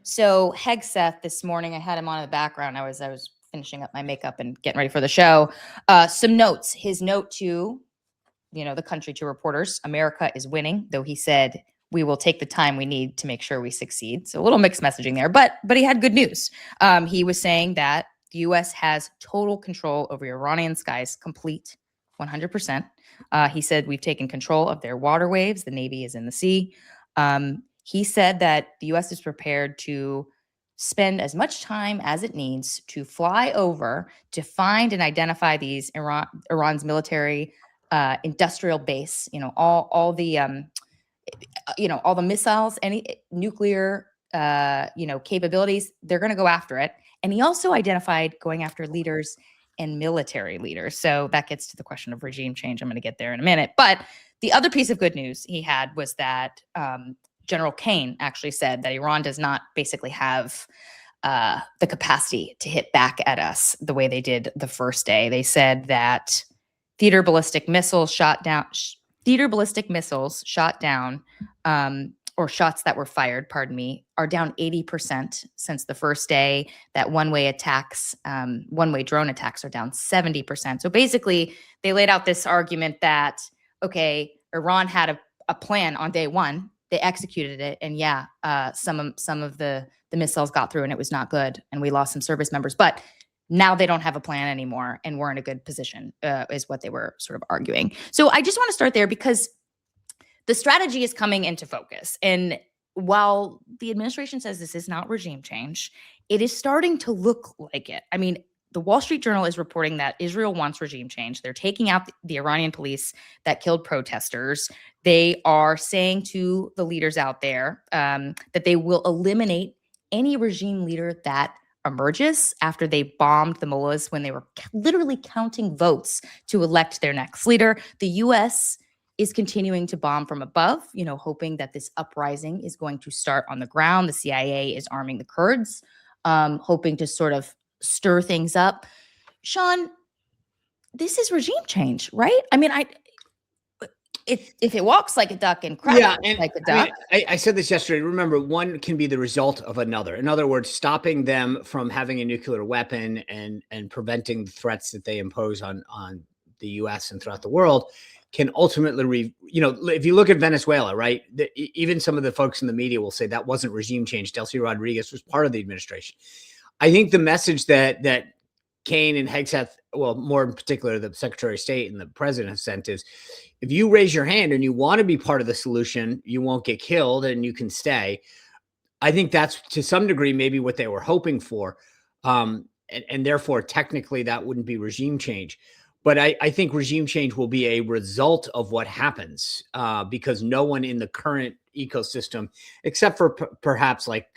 So Hegseth this morning, I had him on in the background. I was finishing up my makeup and getting ready for the show. Some notes. His note to, the country, to reporters: America is winning, though he said we will take the time we need to make sure we succeed. So a little mixed messaging there, but he had good news. He was saying that the U.S. has total control over Iranian skies, complete 100%. He said we've taken control of their water waves. The Navy is in the sea. He said that the U.S. is prepared to spend as much time as it needs to fly over to find and identify these Iran's military industrial base. All the all the missiles, any nuclear capabilities. They're going to go after it. And he also identified going after leaders and military leaders. So that gets to the question of regime change. I'm going to get there in a minute. But the other piece of good news he had was that General Kane actually said that Iran does not basically have the capacity to hit back at us the way they did the first day. They said that theater ballistic missiles shot down, or shots that were fired, are down 80% since the first day. That one-way drone attacks are down 70%. So basically, they laid out this argument that, okay, Iran had a plan on day one. They executed it, and some of the missiles got through, and it was not good, and we lost some service members. But now they don't have a plan anymore, and we're in a good position, is what they were sort of arguing. So I just want to start there because the strategy is coming into focus. And while the administration says this is not regime change, it is starting to look like it. I mean, the Wall Street Journal is reporting that Israel wants regime change. They're taking out the Iranian police that killed protesters. They are saying to the leaders out there that they will eliminate any regime leader that emerges after they bombed the mullahs when they were literally counting votes to elect their next leader. The U.S. is continuing to bomb from above, hoping that this uprising is going to start on the ground. The CIA is arming the Kurds, hoping to sort of stir things up. Sean, this is regime change, right? I mean, if it walks like a duck and cracks like a duck. I said this yesterday. Remember, one can be the result of another. In other words, stopping them from having a nuclear weapon and preventing the threats that they impose on the U.S. and throughout the world can ultimately, if you look at Venezuela, right, even some of the folks in the media will say that wasn't regime change. Delcy Rodriguez was part of the administration. I think the message that Kane and Hegseth, well, more in particular, the Secretary of State and the president have sent is, if you raise your hand and you want to be part of the solution, you won't get killed and you can stay. I think that's to some degree maybe what they were hoping for. And therefore, technically, that wouldn't be regime change. But I think regime change will be a result of what happens because no one in the current ecosystem, except for perhaps like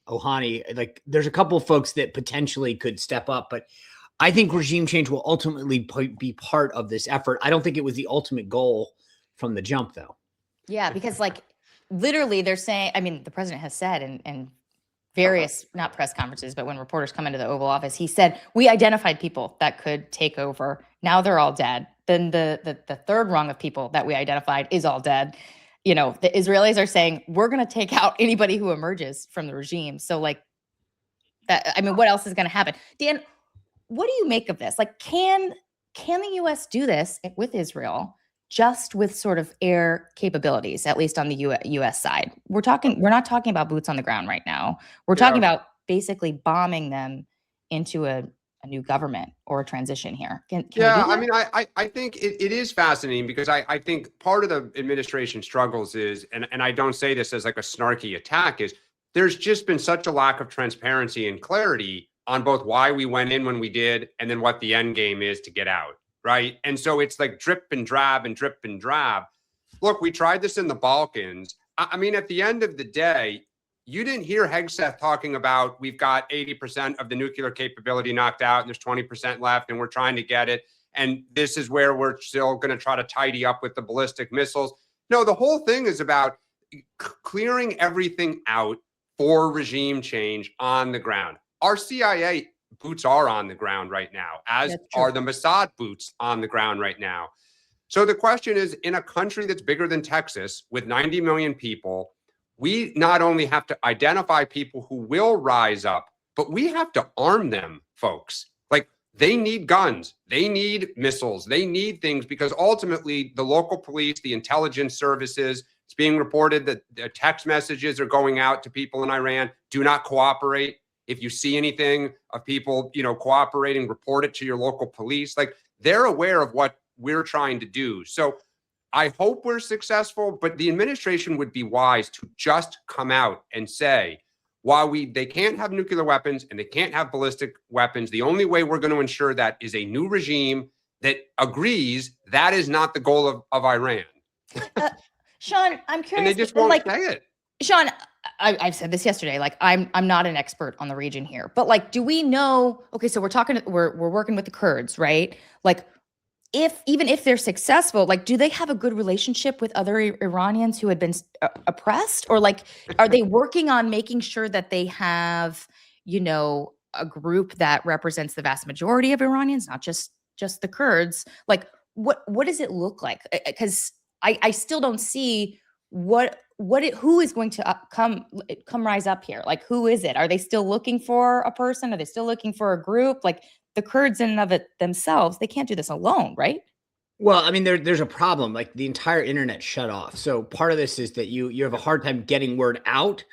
Ohani, like there's a couple of folks that potentially could step up, but I think regime change will ultimately be part of this effort. I don't think it was the ultimate goal from the jump, though. Yeah, because literally they're saying, the president has said in various, not press conferences, but when reporters come into the Oval Office, he said, we identified people that could take over. Now they're all dead. Then the third rung of people that we identified is all dead. The Israelis are saying, we're going to take out anybody who emerges from the regime. So what else is going to happen? Dan, what do you make of this? Can the U.S. do this with Israel just with sort of air capabilities, at least on the U.S. side? We're not talking about boots on the ground right now. We're talking about basically bombing them into a new government or a transition here. Can I think it is fascinating because I think part of the administration struggles is, and I don't say this as like a snarky attack, is there's just been such a lack of transparency and clarity on both why we went in when we did and then what the end game is to get out. Right. And so it's like drip and drab and drip and drab. Look, we tried this in the Balkans. At the end of the day, you didn't hear Hegseth talking about we've got 80% of the nuclear capability knocked out and there's 20% left and we're trying to get it. And this is where we're still going to try to tidy up with the ballistic missiles. No, the whole thing is about clearing everything out for regime change on the ground. Our CIA boots are on the ground right now, as are the Mossad boots on the ground right now. So the question is, in a country that's bigger than Texas with 90 million people, we not only have to identify people who will rise up, but we have to arm them, folks. Like, they need guns, they need missiles, they need things, because ultimately the local police, the intelligence services, it's being reported that the text messages are going out to people in Iran. Do not cooperate. If you see anything of people, cooperating, report it to your local police. Like, they're aware of what we're trying to do. So I hope we're successful, but the administration would be wise to just come out and say, while they can't have nuclear weapons and they can't have ballistic weapons, the only way we're going to ensure that is a new regime that agrees that is not the goal of Iran. Sean, I'm curious. And they just won't say it. Sean, I've said this yesterday. Like, I'm not an expert on the region here, but like, do we know? Okay, so we're working with the Kurds, right? Like, even if they're successful, like, do they have a good relationship with other Iranians who had been oppressed, or like, are they working on making sure that they have, a group that represents the vast majority of Iranians, not just the Kurds? Like, what does it look like? Because I still don't see who is going to come rise up here. Like, who is it? Are they still looking for a person? Are they still looking for a group? Like, the Kurds in and of it themselves, they can't do this alone, right? Well, I mean, there's a problem. Like, the entire internet shut off. So part of this is that you have a hard time getting word out.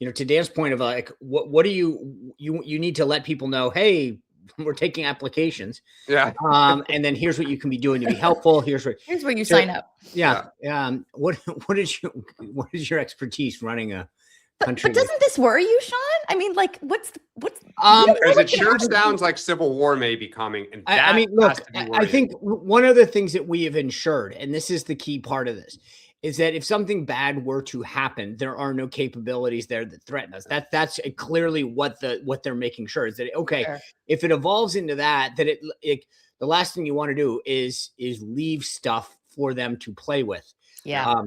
To Dan's point of like, what do you need to let people know? Hey, we're taking applications. Yeah. And then here's what you can be doing to be helpful. Here's where you sign up. Yeah. What is your expertise running a country? But doesn't this worry you, Sean? I mean, like, what's because it sure sounds like civil war may be coming. And I mean, look, I think one of the things that we have ensured, and this is the key part of this, is that if something bad were to happen, there are no capabilities there that threaten us. That's clearly what they're making sure is that, okay, sure, if it evolves into that the last thing you want to do is leave stuff for them to play with. Yeah.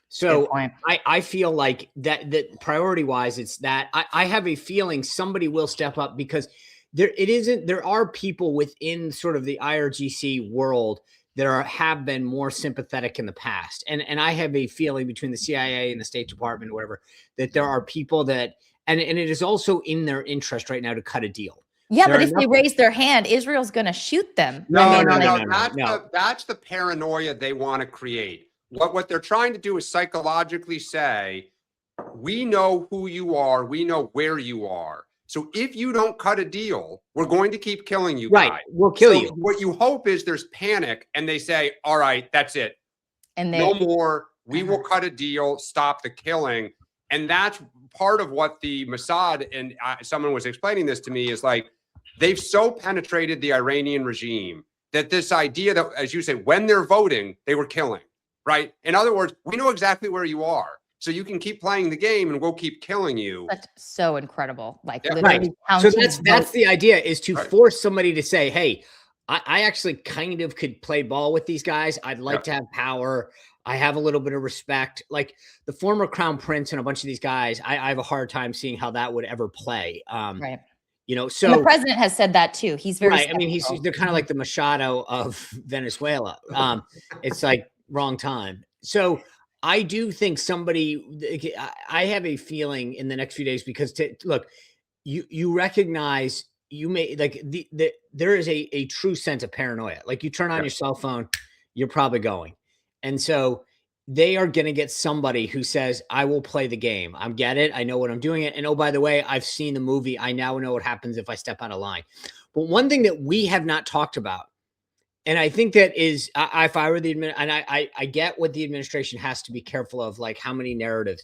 So I feel like that priority wise, it's that I have a feeling somebody will step up, because there are people within sort of the IRGC world that have been more sympathetic in the past. And I have a feeling between the CIA and the State Department or whatever, that there are people that, and it is also in their interest right now to cut a deal. Yeah, but if they raise their hand, Israel's going to shoot them. No. That's the paranoia they want to create. What they're trying to do is psychologically say, we know who you are. We know where you are. So if you don't cut a deal, we're going to keep killing you. Right. Guys. We'll kill you. What you hope is there's panic and they say, all right, that's it. And no more. We will cut a deal, stop the killing. And that's part of what the Mossad, and someone was explaining this to me, is like, they've so penetrated the Iranian regime that this idea that, as you say, when they're voting, they were killing. Right. In other words, we know exactly where you are. So you can keep playing the game and we'll keep killing you. That's so incredible. Like, yeah, right. So that's the idea, is to force somebody to say, hey, I actually kind of could play ball with these guys. I'd like to have power. I have a little bit of respect. Like the former crown prince and a bunch of these guys, I have a hard time seeing how that would ever play. Right. So and the president has said that too. He's very right. I mean, they're kind of like the Machado of Venezuela. It's like wrong time. So I do think I have a feeling in the next few days, because look, you recognize you may like there is a true sense of paranoia. Like, you turn on your cell phone, you're probably going. And so they are going to get somebody who says, I will play the game. I get it. I know what I'm doing it. And oh, by the way, I've seen the movie. I now know what happens if I step out of line. But one thing that we have not talked about, and I think that is, if I were I get what the administration has to be careful of, like how many narratives,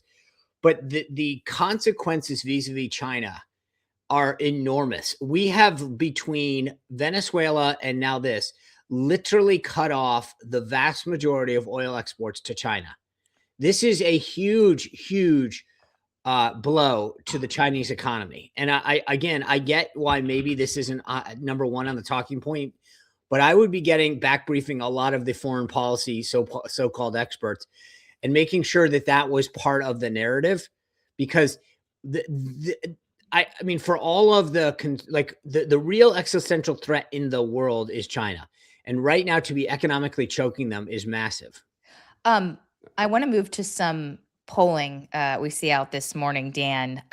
but the consequences vis-a-vis China are enormous. We have, between Venezuela and now this, literally cut off the vast majority of oil exports to China. This is a huge, huge blow to the Chinese economy. And I get why maybe this isn't number one on the talking point, but I would be getting back briefing a lot of the foreign policy so-called experts and making sure that that was part of the narrative, because I mean, for all of the real existential threat in the world is China. And right now, to be economically choking them is massive. I want to move to some polling we see out this morning, Dan.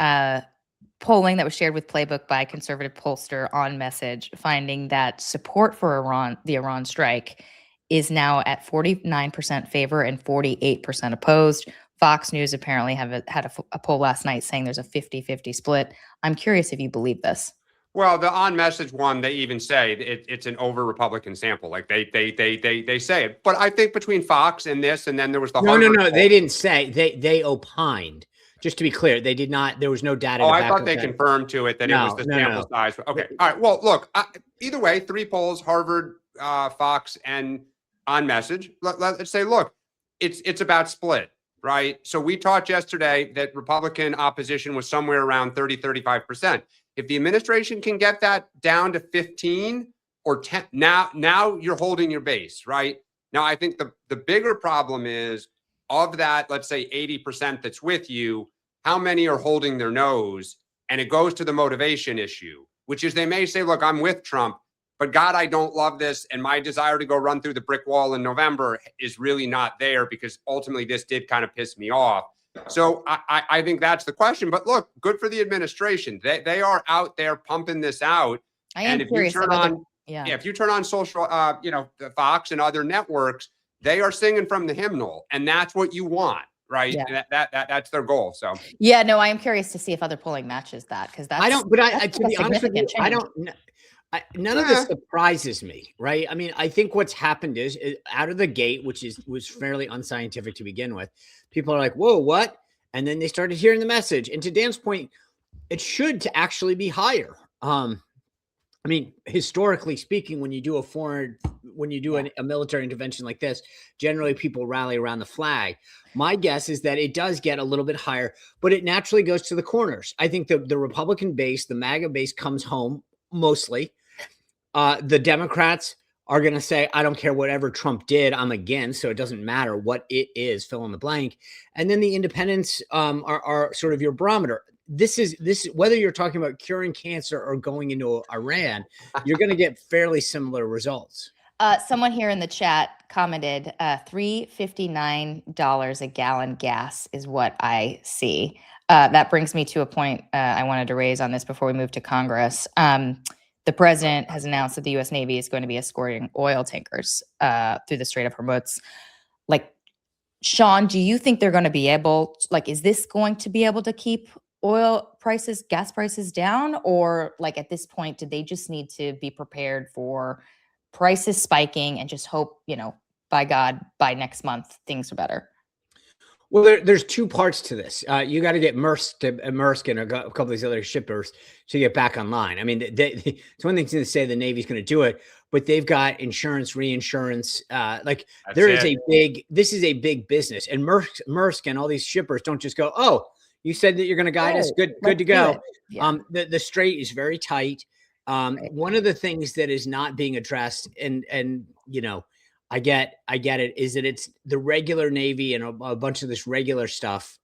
Polling that was shared with Playbook by conservative pollster On Message, finding that support for the Iran strike is now at 49% favor and 48% opposed. Fox News apparently had a poll last night saying there's a 50-50 split. I'm curious if you believe this. Well, the On Message one, they even say it's an over Republican sample. Like they say it. But I think between Fox and this, and then there was the No. poll. They didn't say. They opined. Just to be clear, they did not. There was no data. Oh, I thought they confirmed to it that it was the sample size. Okay, all right. Well, look. Either way, 3 polls: Harvard, Fox, and On Message. Let's say, look, it's about split, right? So we talked yesterday that Republican opposition was somewhere around 30-35%. If the administration can get that down to 15 or 10, now you're holding your base, right? Now, I think the bigger problem is of that, let's say 80% that's with you, how many are holding their nose? And it goes to the motivation issue, which is they may say, look, I'm with Trump, but God, I don't love this. And my desire to go run through the brick wall in November is really not there because ultimately this did kind of piss me off. So I think that's the question. But look, good for the administration. They are out there pumping this out. I am curious. If you turn on social, Fox and other networks, they are singing from the hymnal, and that's what you want, right? Yeah. That's their goal. So yeah, no, I am curious to see if other polling matches that because that's. I don't. But to be honest with you, I don't. None of this surprises me, right? I mean, I think what's happened is out of the gate, which was fairly unscientific to begin with, people are like, whoa, what? And then they started hearing the message. And to Dan's point, it should to actually be higher. I mean, historically speaking, when you do a military intervention like this, generally people rally around the flag. My guess is that it does get a little bit higher, but it naturally goes to the corners. I think the Republican base, the MAGA base comes home mostly. The Democrats are going to say, I don't care whatever Trump did, I'm against, so it doesn't matter what it is, fill in the blank. And then the independents are sort of your barometer. This is whether you're talking about curing cancer or going into Iran, you're going to get fairly similar results. Someone here in the chat commented $3.59 a gallon gas is what I see. That brings me to a point I wanted to raise on this before we move to Congress. The president has announced that the U.S. Navy is going to be escorting oil tankers through the Strait of Hormuz. Like, Sean, do you think they're going to be able, is this going to be able to keep oil prices, gas prices down? Or at this point, do they just need to be prepared for prices spiking and just hope, by God, by next month, things are better? Well, there's 2 parts to this. You got to get Maersk and a couple of these other shippers to get back online. I mean, it's one thing to say the Navy's going to do it, but they've got insurance, reinsurance. This is a big business. And Maersk and all these shippers don't just go, oh, you said that you're going to guide us. Good to go. Yeah. The strait is very tight. One of the things that is not being addressed, and I get it, is that it's the regular Navy and a bunch of this regular stuff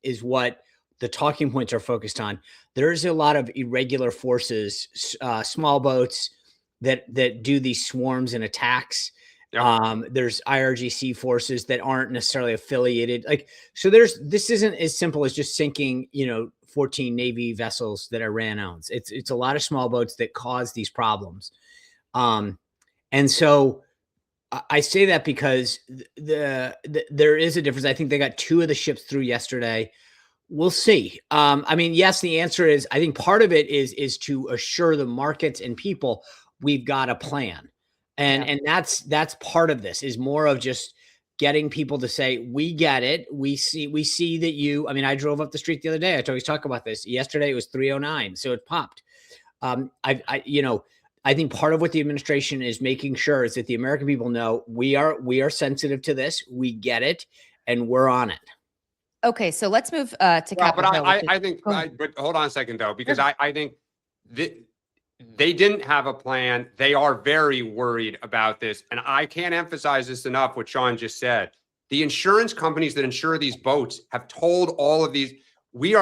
is what the talking points are focused on. There's a lot of irregular forces, small boats that do these swarms and attacks. Yep. There's IRGC forces that aren't necessarily affiliated. So this isn't as simple as just sinking, 14 Navy vessels that Iran owns. It's a lot of small boats that cause these problems. And so I say that because there is a difference. I think they got 2 of the ships through yesterday. We'll see. I mean, yes, the answer is, I think part of it is to assure the markets and people we've got a plan. And that's part of this, is more of just getting people to say, we get it. We see that I mean, I drove up the street the other day. I always talk about this. Yesterday it was 309. So it popped. I think part of what the administration is making sure is that the American people know we are sensitive to this. We get it, and we're on it. Okay, so let's move to Capitol Hill. But hold on a second though, because I think they didn't have a plan. They are very worried about this, and I can't emphasize this enough. What Sean just said: the insurance companies that insure these boats have told all of these, we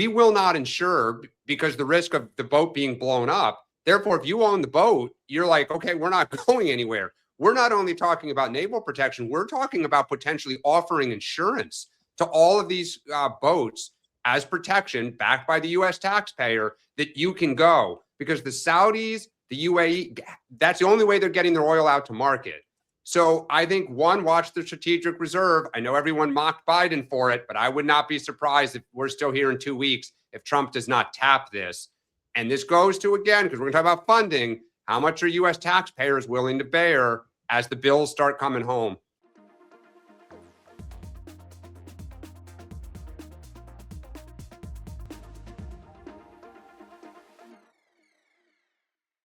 will not insure because the risk of the boat being blown up. Therefore, if you own the boat, you're like, okay, we're not going anywhere. We're not only talking about naval protection, we're talking about potentially offering insurance to all of these boats as protection backed by the US taxpayer that you can go, because the Saudis, the UAE, that's the only way they're getting their oil out to market. So I think, one, watch the strategic reserve. I know everyone mocked Biden for it, but I would not be surprised if we're still here in 2 weeks if Trump does not tap this. And this goes to, again, because we're going to talk about funding, how much are US taxpayers willing to bear as the bills start coming home?